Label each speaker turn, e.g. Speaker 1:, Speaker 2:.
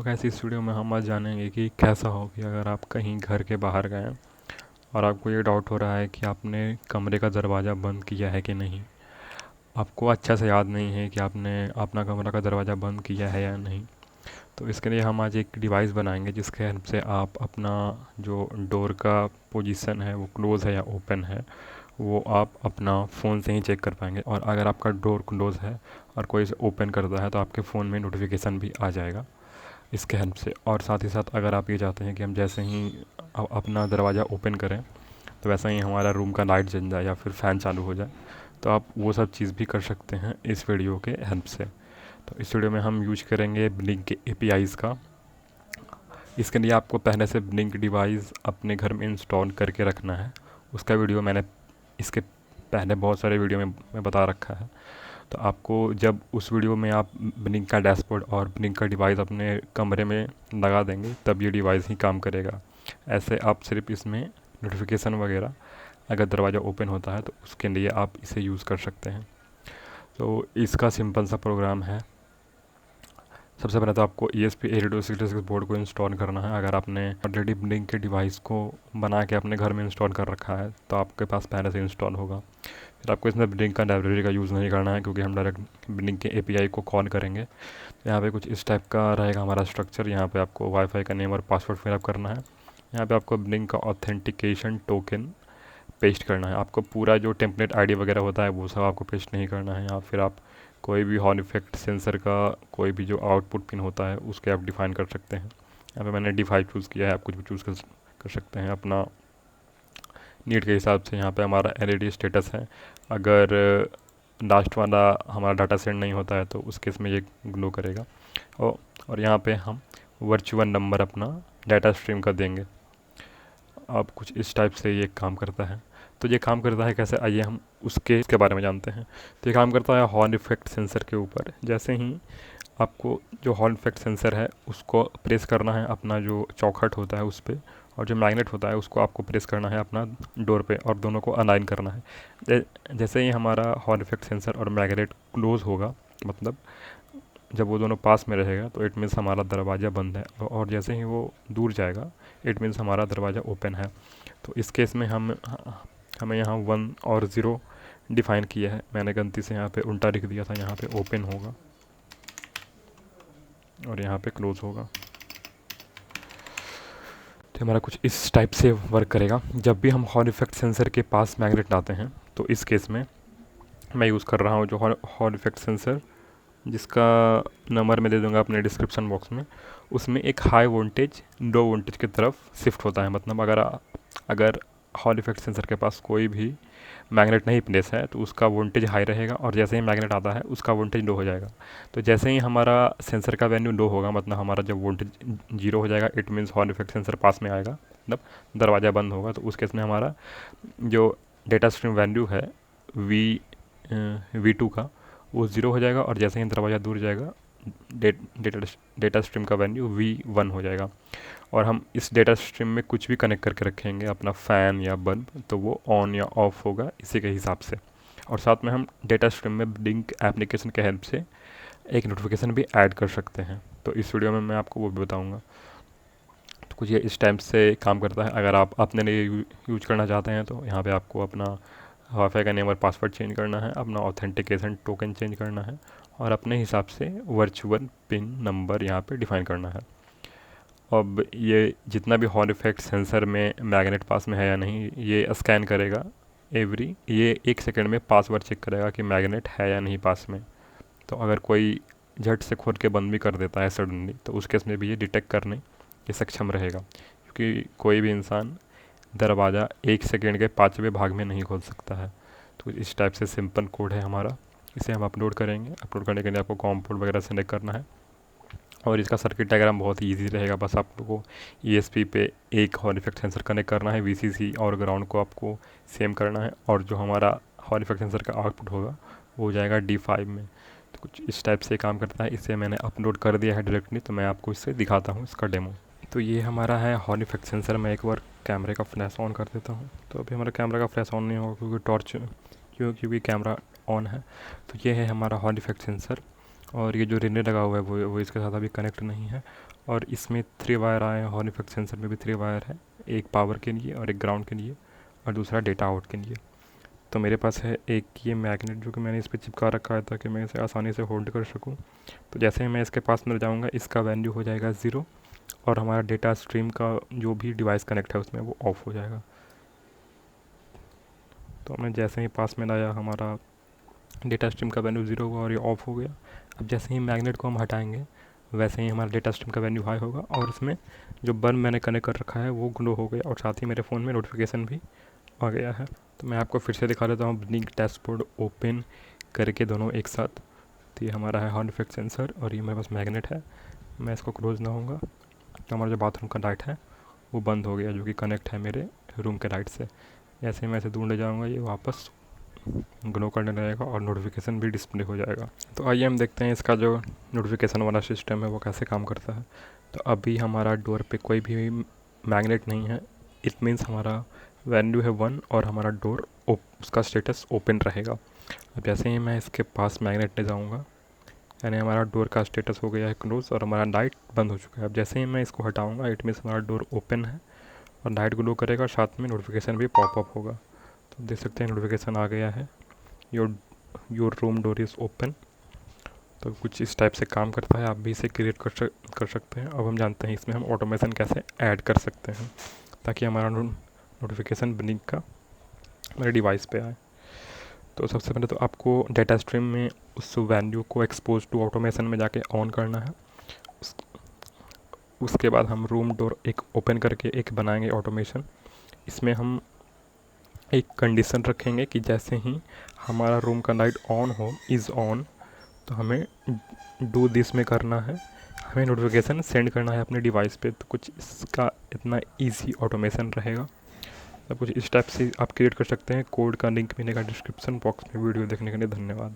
Speaker 1: कैसे इस वीडियो में हम आज जानेंगे कि कैसा हो कि अगर आप कहीं घर के बाहर गए और आपको ये डाउट हो रहा है कि आपने कमरे का दरवाज़ा बंद किया है कि नहीं। आपको अच्छा से याद नहीं है कि आपने अपना कमरा का दरवाज़ा बंद किया है या नहीं। तो इसके लिए हम आज एक डिवाइस बनाएंगे जिसके हेल्प से आप अपना जो डोर का पोजीशन है वो क्लोज़ है या ओपन है वो आप अपना फ़ोन से ही चेक कर पाएंगे। और अगर आपका डोर क्लोज़ है और कोई इसे ओपन करता है तो आपके फ़ोन में नोटिफिकेशन भी आ जाएगा इसके हेल्प से। और साथ ही साथ अगर आप ये चाहते हैं कि हम जैसे ही अपना दरवाज़ा ओपन करें तो वैसा ही हमारा रूम का लाइट जल जाए या फिर फ़ैन चालू हो जाए, तो आप वो सब चीज़ भी कर सकते हैं इस वीडियो के हेल्प से। तो इस वीडियो में हम यूज करेंगे ब्लिंक के एपीआईज़ का। इसके लिए आपको पहले से ब्लिंक डिवाइस अपने घर में इंस्टॉल करके रखना है। उसका वीडियो मैंने इसके पहले बहुत सारे वीडियो में मैं बता रखा है। तो आपको जब उस वीडियो में आप ब्लिंक का डैशबोर्ड और ब्लिंक का डिवाइस अपने कमरे में लगा देंगे तब ये डिवाइस ही काम करेगा। ऐसे आप सिर्फ इसमें नोटिफिकेशन वगैरह अगर दरवाज़ा ओपन होता है तो उसके लिए आप इसे यूज़ कर सकते हैं। तो इसका सिंपल सा प्रोग्राम है। सबसे पहले तो आपको ESP8266 बोर्ड को इंस्टॉल करना है। अगर आपने ऑलरेडी ब्लिंक के डिवाइस को बना के अपने घर में इंस्टॉल कर रखा है तो आपके पास पहले से इंस्टॉल होगा। फिर आपको इसमें ब्लिंक का लाइब्रेरी का यूज़ नहीं करना है क्योंकि हम डायरेक्ट ब्लिंक के एपीआई को कॉल करेंगे। तो यहाँ पे कुछ इस टाइप का रहेगा हमारा स्ट्रक्चर। यहाँ पे आपको वाईफाई का नेम और पासवर्ड फिलअप करना है। यहाँ पे आपको ब्लिंक का ऑथेंटिकेशन टोकन पेस्ट करना है। आपको पूरा जो टेम्पलेट आईडी वगैरह होता है वो सब आपको पेस्ट नहीं करना है। या फिर आप कोई भी हॉर्न इफेक्ट सेंसर का कोई भी जो आउटपुट पिन होता है उसके आप डिफाइन कर सकते हैं। यहाँ पे मैंने D5 चूज़ किया है, आप कुछ भी चूज़ कर सकते हैं अपना नीड के हिसाब से। यहाँ पे हमारा LED स्टेटस है। अगर लास्ट वाला हमारा डाटा सेंड नहीं होता है तो उस केस में ये ग्लो करेगा। और यहाँ पे हम वर्चुअल नंबर अपना डाटा स्ट्रीम का देंगे। अब कुछ इस टाइप से ये काम करता है। तो ये काम करता है कैसे, आइए हम उसके बारे में जानते हैं। तो ये काम करता है हॉर्न इफेक्ट सेंसर के ऊपर। जैसे ही आपको जो हॉर्न इफेक्ट सेंसर है उसको प्रेस करना है अपना जो चौखट होता है उस पर, और जो मैग्नेट होता है उसको आपको प्रेस करना है अपना डोर पे और दोनों को अलाइन करना है। जैसे ही हमारा हॉर्न इफेक्ट सेंसर और मैग्नेट क्लोज होगा, मतलब जब वो दोनों पास में रहेगा तो इट मीन्स हमारा दरवाज़ा बंद है, और जैसे ही वो दूर जाएगा इट मीन्स हमारा दरवाज़ा ओपन है। तो इस केस में हमें यहाँ 1 और 0 डिफाइन किया है। मैंने गलती से यहाँ पे उल्टा लिख दिया था। यहाँ पे ओपन होगा और यहाँ पे क्लोज होगा। तो हमारा कुछ इस टाइप से वर्क करेगा। जब भी हम हॉर्न इफेक्ट सेंसर के पास मैग्नेट लाते हैं तो इस केस में मैं यूज़ कर रहा हूँ जो हॉर्न इफेक्ट सेंसर, जिसका नंबर मैं दे दूंगा अपने डिस्क्रिप्शन बॉक्स में। उसमें एक हाई वोल्टेज लो वोल्टेज की तरफ शिफ्ट होता है। मतलब अगर हॉल इफेक्ट सेंसर के पास कोई भी मैग्नेट नहीं प्लेस है तो उसका वोल्टेज हाई रहेगा, और जैसे ही मैग्नेट आता है उसका वोल्टेज लो हो जाएगा। तो जैसे ही हमारा सेंसर का वैल्यू लो होगा, मतलब हमारा जब वोल्टेज 0 हो जाएगा, it means Hall effect sensor पास में आएगा, मतलब दरवाज़ा बंद होगा। तो उस केस में हमारा जो डेटा स्ट्रीम वैल्यू है V2 का वो 0 हो जाएगा, और जैसे ही दरवाज़ा दूर जाएगा डेटा स्ट्रीम का वैल्यू V1 हो जाएगा। और हम इस डेटा स्ट्रीम में कुछ भी कनेक्ट करके रखेंगे, अपना फ़ैन या बल्ब, तो वो ऑन या ऑफ होगा इसी के हिसाब से। और साथ में हम डेटा स्ट्रीम में ब्लिंक एप्लीकेशन के हेल्प से एक नोटिफिकेशन भी ऐड कर सकते हैं। तो इस वीडियो में मैं आपको वो भी बताऊँगा। तो कुछ ये इस टाइप से काम करता है। अगर आप अपने लिए यूज करना चाहते हैं तो यहाँ पर आपको अपना वाईफाई का नेम और पासवर्ड चेंज करना है, अपना ऑथेंटिकेशन टोकन चेंज करना है, और अपने हिसाब से वर्चुअल पिन नंबर यहाँ पे डिफाइन करना है। अब ये जितना भी हॉल इफेक्ट सेंसर में मैग्नेट पास में है या नहीं ये स्कैन करेगा ये 1 सेकंड में पासवर्ड चेक करेगा कि मैग्नेट है या नहीं पास में। तो अगर कोई झट से खोल के बंद भी कर देता है सडनली तो उस केस में भी ये डिटेक्ट करने ये सक्षम रहेगा, क्योंकि कोई भी इंसान दरवाज़ा 1 सेकंड के 5वें भाग में नहीं खोल सकता है। तो इस टाइप से सिंपल कोड है हमारा। इसे हम अपलोड करेंगे। अपलोड करने के लिए आपको कॉम पोर्ट वगैरह सेलेक्ट करना है, और इसका सर्किट डायग्राम बहुत ही ईजी रहेगा। बस आपको ESP पे एक हॉल इफेक्ट सेंसर कनेक्ट करना है, VCC और ग्राउंड को आपको सेम करना है, और जो हमारा हॉल इफेक्ट सेंसर का आउटपुट होगा वो हो जाएगा D5 में। तो कुछ इस टाइप से काम करता है। इसे मैंने अपलोड कर दिया है डायरेक्टली, तो मैं आपको इससे दिखाता हूँ इसका डेमो। तो ये हमारा है हॉल इफेक्ट सेंसर। मैं एक बार कैमरे का फ्लैश ऑन कर देता हूँ। तो अभी हमारा कैमरा का फ्लैश ऑन नहीं होगा क्योंकि कैमरा ऑन है। तो ये है हमारा हॉल इफेक्ट सेंसर। और ये जो रिले लगा हुआ है वो इसके साथ अभी कनेक्ट नहीं है। और इसमें 3 वायर आए हैं, हॉर्न इफेक्ट सेंसर में भी 3 वायर है, एक पावर के लिए और एक ग्राउंड के लिए और दूसरा डेटा आउट के लिए। तो मेरे पास है एक ये मैग्नेट जो कि मैंने इस पर चिपका रखा है ताकि मैं इसे आसानी से होल्ड कर सकूं। तो जैसे ही मैं इसके पास में जाऊंगा इसका वैल्यू हो जाएगा 0 और हमारा डेटा स्ट्रीम का जो भी डिवाइस कनेक्ट है उसमें वो ऑफ हो जाएगा। तो मैं जैसे ही पास में लाया हमारा डेटा स्ट्रीम का वैल्यू 0 हुआ और ये ऑफ हो गया। अब जैसे ही मैग्नेट को हम हटाएंगे वैसे ही हमारा डेटा स्ट्रीम का वैल्यू हाई होगा और उसमें जो बल्ब मैंने कनेक्ट कर रखा है वो ग्लो हो गया और साथ ही मेरे फ़ोन में नोटिफिकेशन भी आ गया है। तो मैं आपको फिर से दिखा देता हूँ ब्लिंक डैशबोर्ड ओपन करके दोनों एक साथ। तो ये हमारा है हॉर्न इफेक्ट सेंसर और ये मेरे पास मैग्नेट है। मैं इसको क्लोज ना होऊंगा तो हमारा जो बाथरूम का लाइट है वो बंद हो गया जो कि कनेक्ट है मेरे रूम के लाइट से। जैसे ही मैं इसे दूर ले जाऊँगा ये वापस ग्लो करने लगेगा और नोटिफिकेशन भी डिस्प्ले हो जाएगा। तो आइए हम देखते हैं इसका जो नोटिफिकेशन वाला सिस्टम है वो कैसे काम करता है। तो अभी हमारा डोर पे कोई भी मैग्नेट नहीं है, इट मीन्स हमारा वैल्यू है 1 और हमारा डोर उसका स्टेटस ओपन रहेगा। अब जैसे ही मैं इसके पास मैग्नेट ले जाऊँगा यानी हमारा डोर का स्टेटस हो गया है क्लोज और हमारा लाइट बंद हो चुका है। अब जैसे ही मैं इसको हटाऊँगा इट मीन्स हमारा डोर ओपन है और लाइट ग्लो करेगा, साथ में नोटिफिकेशन भी पॉपअप होगा। तो देख सकते हैं नोटिफिकेशन आ गया है, your room door is open. तो कुछ इस टाइप से काम करता है, आप भी इसे क्रिएट कर सकते हैं। अब हम जानते हैं इसमें हम ऑटोमेशन कैसे ऐड कर सकते हैं ताकि हमारा नोटिफिकेशन ब्लिंक का हमारे डिवाइस पे आए। तो सबसे पहले तो आपको डेटा स्ट्रीम में उस वैल्यू को एक्सपोज टू ऑटोमेशन में जाके ऑन करना है। उसके बाद हम रूम डोर एक ओपन करके एक बनाएंगे ऑटोमेशन। इसमें हम एक कंडीशन रखेंगे कि जैसे ही हमारा रूम का लाइट ऑन हो इज़ ऑन तो हमें डू दिस में करना है, हमें नोटिफिकेशन सेंड करना है अपने डिवाइस पे। तो कुछ इसका इतना इजी ऑटोमेशन रहेगा। सब कुछ इस टाइप से आप क्रिएट कर सकते हैं। कोड का लिंक मिलेगा डिस्क्रिप्शन बॉक्स में। वीडियो देखने के लिए धन्यवाद।